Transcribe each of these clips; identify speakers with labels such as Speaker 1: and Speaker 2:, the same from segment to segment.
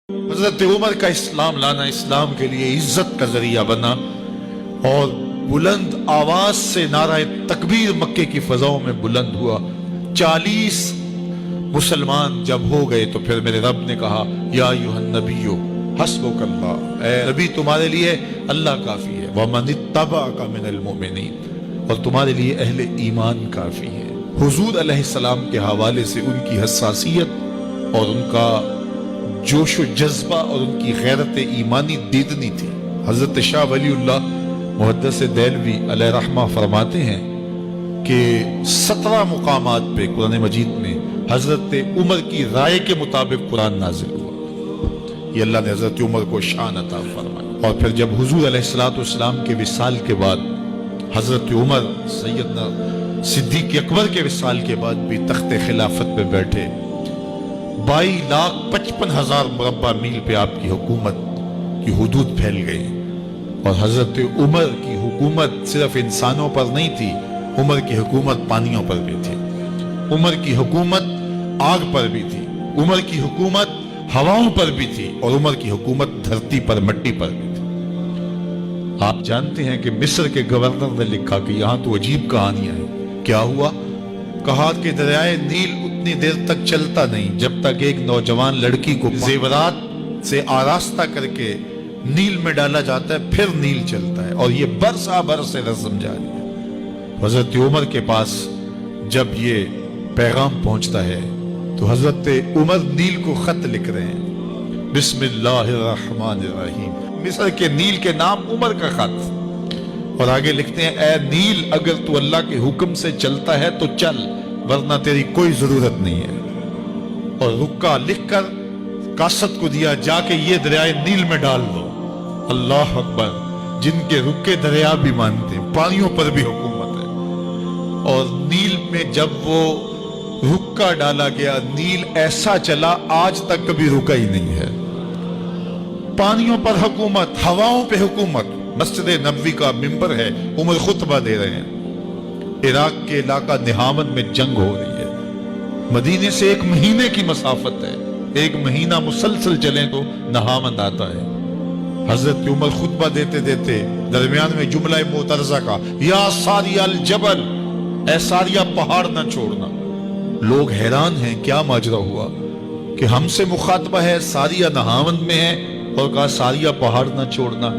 Speaker 1: حضرت عمر کا اسلام لانا اسلام کے لیے عزت کا ذریعہ بنا اور بلند آواز سے نعرہ تکبیر مکے کی فضاؤں میں بلند ہوا۔ 40 مسلمان جب ہو گئے تو پھر میرے رب نے کہا یا ایھا النبی حسبک اللہ، اے نبی تمہارے لیے اللہ کافی ہے، ومن اتبعک من المؤمنین، اور تمہارے لیے اہل ایمان کافی ہے۔ حضور علیہ السلام کے حوالے سے ان کی حساسیت اور ان کا جوش و جذبہ اور ان کی غیرت ایمانی دیدنی تھی۔ حضرت شاہ ولی اللہ محدث دہلوی علیہ رحمہ فرماتے ہیں کہ 17 مقامات پہ قرآن مجید میں حضرت عمر کی رائے کے مطابق قرآن نازل ہوا۔ یہ اللہ نے حضرت عمر کو شان عطا فرمائی۔ اور پھر جب حضور علیہ السلام کے وصال کے بعد حضرت عمر سیدنا صدیق اکبر کے وصال کے بعد بھی تخت خلافت پہ بیٹھے، 22,55,000 مربع میل پہ آپ کی حکومت کی حدود پھیل گئی، اور حضرت عمر کی حکومت صرف انسانوں پر نہیں تھی، عمر کی حکومت پانیوں پر بھی تھی، عمر کی حکومت آگ پر بھی تھی، عمر کی حکومت ہواؤں پر بھی تھی، اور عمر کی حکومت دھرتی پر مٹی پر بھی تھی۔ آپ جانتے ہیں کہ مصر کے گورنر نے لکھا کہ یہاں تو عجیب کہانیاں ہیں۔ کیا ہوا؟ کہا کہ دریائے نیل اتنی دیر تک چلتا نہیں جب تک ایک نوجوان لڑکی کو زیورات سے آراستہ کر کے نیل میں ڈالا جاتا ہے، پھر نیل چلتا ہے، اور یہ برسا برس رسم جاری ہے۔ حضرت عمر کے پاس جب یہ پیغام پہنچتا ہے تو حضرت عمر نیل کو خط لکھ رہے ہیں، بسم اللہ الرحمن الرحیم، مصر کے نیل کے نام عمر کا خط، اور آگے لکھتے ہیں اے نیل اگر تو اللہ کے حکم سے چلتا ہے تو چل، ورنہ تیری کوئی ضرورت نہیں ہے، اور رکا لکھ کر قاصد کو دیا، جا کے یہ دریائے نیل میں ڈال دو۔ اللہ اکبر، جن کے رکے دریا بھی مانتے ہیں، پانیوں پر بھی حکومت ہے۔ اور نیل میں جب وہ رکا ڈالا گیا، نیل ایسا چلا آج تک کبھی رکا ہی نہیں ہے۔ پانیوں پر حکومت، ہواؤں پہ حکومت۔ مسجد نبوی کا ممبر ہے، عمر خطبہ دے رہے ہیں، عراق کے علاقہ نہامن میں جنگ ہو رہی ہے، مدینے سے 1 مہینے کی مسافت ہے، 1 مہینہ مسلسل چلیں تو نہامن آتا ہے۔ حضرت عمر خطبہ دیتے دیتے درمیان میں جملہ معترضہ کا، یا ساریہ الجبل، اے ساریہ پہاڑ نہ چھوڑنا۔ لوگ حیران ہیں کیا ماجرا ہوا کہ ہم سے مخاطبہ ہے، ساریہ نہامن میں ہے، اور کہا ساریہ پہاڑ نہ چھوڑنا۔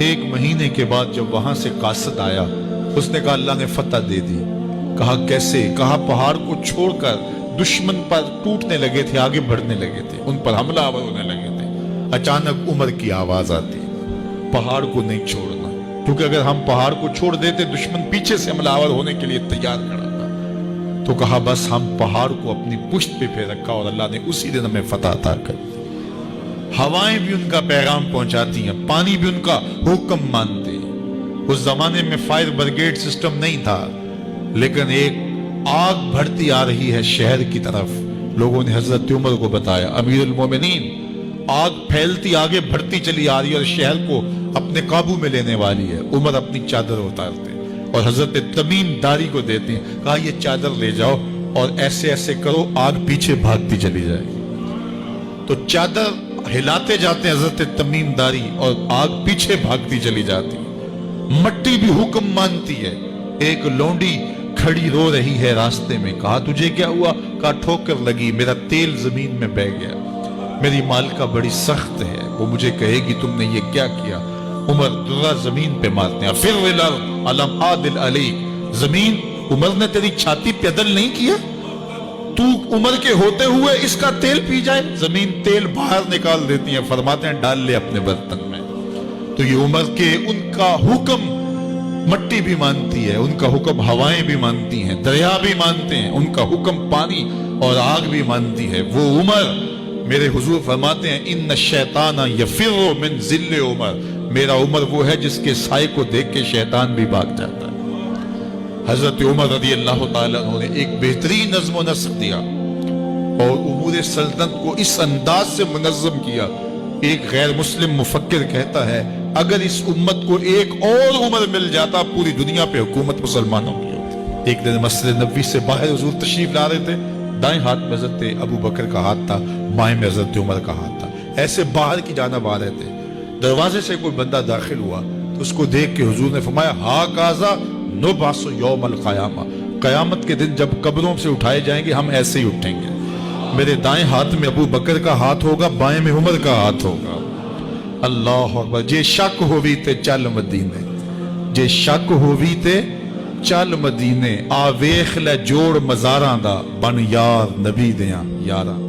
Speaker 1: 1 مہینے کے بعد جب وہاں سے قاصد آیا، اس نے کہا اللہ نے فتح دے دی۔ کہا کیسے؟ کہا پہاڑ کو چھوڑ کر دشمن پر ٹوٹنے لگے تھے، آگے بڑھنے لگے تھے، ان پر حملہ آور ہونے لگے تھے۔ اچانک عمر کی آواز آتی، پہاڑ کو نہیں چھوڑنا، کیونکہ اگر ہم پہاڑ کو چھوڑ دیتے دشمن پیچھے سے حملہ آور ہونے کے لیے تیار کھڑا تھا۔ تو کہا بس ہم پہاڑ کو اپنی پشت پہ پھیر رکھا، اور اللہ نے اسی دن ہمیں فتح عطا کر دی۔ ہوائیں بھی ان کا پیغام پہنچاتی ہیں، پانی بھی ان کا حکم مانتے ہیں۔ اس زمانے میں فائر بریگیڈ سسٹم نہیں تھا، لیکن ایک آگ بڑھتی آ رہی ہے شہر کی طرف، لوگوں نے حضرت عمر کو بتایا، امیر المومنین آگ پھیلتی آگے بڑھتی چلی آ رہی ہے اور شہر کو اپنے قابو میں لینے والی ہے۔ عمر اپنی چادر اتارتے ہیں اور حضرت تمیم داری کو دیتے ہیں، کہا یہ چادر لے جاؤ اور ایسے ایسے کرو آگ پیچھے بھاگتی چلی جائے۔ تو چادر ہلاتے جاتے ہیں حضرت تمیم داری، اور آگ پیچھے بھاگتی چلی جاتی۔ مٹی بھی حکم مانتی ہے۔ ایک لونڈی کھڑی رو رہی ہے راستے میں، کہا تجھے کیا ہوا؟ کہا ٹھوکر لگی، میرا تیل زمین میں بہہ گیا، میری مالکہ بڑی سخت ہے، وہ مجھے کہے گی تم نے یہ کیا کیا۔ عمر درہ زمین پہ مارتے ہیں، فر الارض الم عادل علیک، زمین عمر نے تیری چھاتی پہ عدل نہیں کیا؟ تو عمر کے ہوتے ہوئے اس کا تیل پی جائے؟ زمین تیل باہر نکال دیتی ہے، فرماتے ہیں ڈال لے اپنے برتن میں۔ تو یہ عمر کے ان کا حکم مٹی بھی مانتی ہے، ان کا حکم ہوائیں بھی مانتی ہیں، دریا بھی مانتے ہیں، ان کا حکم پانی اور آگ بھی مانتی ہے۔ وہ عمر، میرے حضور فرماتے ہیں ان الشیطان یفر من ذل عمر، میرا عمر وہ ہے جس کے سائے کو دیکھ کے شیطان بھی بھاگ جاتا ہے۔ حضرت عمر رضی اللہ تعالیٰ عنہ نے ایک بہترین نظم و نسق دیا اور امور سلطنت کو اس انداز سے منظم کیا۔ ایک غیر مسلم مفکر کہتا ہے اگر اس امت کو ایک اور عمر مل جاتا پوری دنیا پہ حکومت مسلمانوں کی ہوتی۔ ایک دن مسجد نبوی سے باہر حضور تشریف لا رہے تھے، دائیں ہاتھ میں حضرت ابو بکر کا ہاتھ تھا، بائیں میں حضرت عمر کا ہاتھ تھا۔ ایسے باہر کی جانب آ رہے تھے، دروازے سے کوئی بندہ داخل ہوا تو اس کو دیکھ کے حضور نے فرمایا ہا کازا نبعث یوم القیامہ، قیامت کے دن جب قبروں سے اٹھائے جائیں گے ہم ایسے ہی اٹھیں گے، میرے دائیں ہاتھ میں ابو بکر کا ہاتھ ہوگا، بائیں میں عمر کا ہاتھ ہوگا۔ اللہ اکبر، جے شک ہووی تے چل مدینے، جے شک ہووی تے چل مدینے، آ ویخ لے جوڑ مزاراں دا، بن یار نبی دیاں یاراں۔